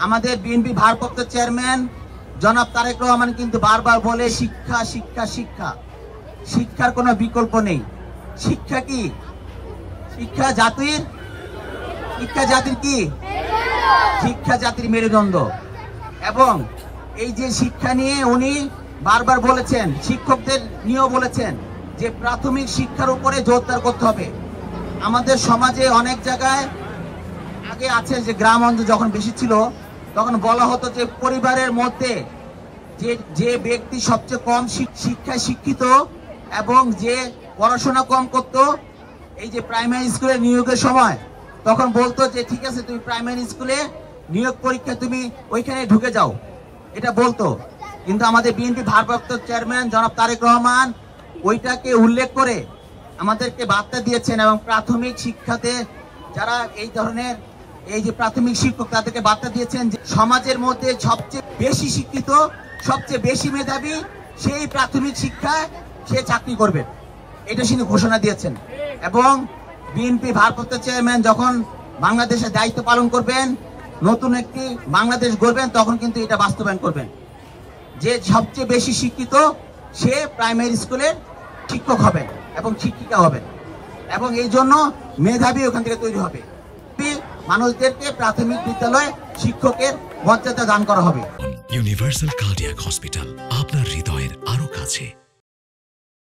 আমাদের বিএনপি ভারপ্রাপ্ত চেয়ারম্যান জনাব তারেক রহমান কিন্তু বারবার বলে শিক্ষা শিক্ষা শিক্ষা, শিক্ষার কোনো বিকল্প নেই। শিক্ষা কি? শিক্ষা জাতির কি? শিক্ষা জাতির মেরুদণ্ড। এবং এই যে শিক্ষা নিয়ে উনি বারবার বলেছেন, শিক্ষকদের নিয়েও বলেছেন যে প্রাথমিক শিক্ষার উপরে জোরদার করতে হবে। আমাদের সমাজে অনেক জায়গায় আগে আছে যে গ্রাম অঞ্চল যখন বেশি ছিল তখন বলা হতো যে পরিবারের মধ্যে যে ব্যক্তি সবচেয়ে কম শিক্ষায় শিক্ষিত এবং যে পড়াশোনা কম করত, এই যে প্রাইমারি স্কুলে নিয়োগের সময় তখন বলতো যে ঠিক আছে তুমি প্রাইমারি স্কুলে নিয়োগ পরীক্ষা তুমি ওইখানে ঢুকে যাও, এটা বলতো। কিন্তু আমাদের বিএনপি ভারপ্রাপ্ত চেয়ারম্যান জনাব তারেক রহমান ওইটাকে উল্লেখ করে আমাদেরকে বার্তা দিয়েছেন এবং প্রাথমিক শিক্ষাতে যারা এই ধরনের এই যে প্রাথমিক শিক্ষক তাদেরকে বার্তা দিয়েছেন যে সমাজের মধ্যে সবচেয়ে বেশি শিক্ষিত, সবচেয়ে বেশি মেধাবী সেই প্রাথমিক শিক্ষায় সে চাকরি করবে, এটা তিনি ঘোষণা দিয়েছেন। এবং বিএনপি ভারপ্রাপ্ত চেয়ারম্যান যখন বাংলাদেশের দায়িত্ব পালন করবেন, নতুন একটি বাংলাদেশ গড়বেন, তখন কিন্তু এটা বাস্তবায়ন করবেন যে সবচেয়ে বেশি শিক্ষিত সে প্রাইমারি স্কুলের শিক্ষক হবেন এবং শিক্ষিকা হবেন এবং এই জন্য মেধাবী ওখান থেকে তৈরি হবে। মানুষদেরকে প্রাথমিক বিদ্যালয়ে শিক্ষকের মর্যাদা দান করা হবে। ইউনিভার্সাল কার্ডিয়াক হসপিটাল, আপনার হৃদয়ের আরো কাছে।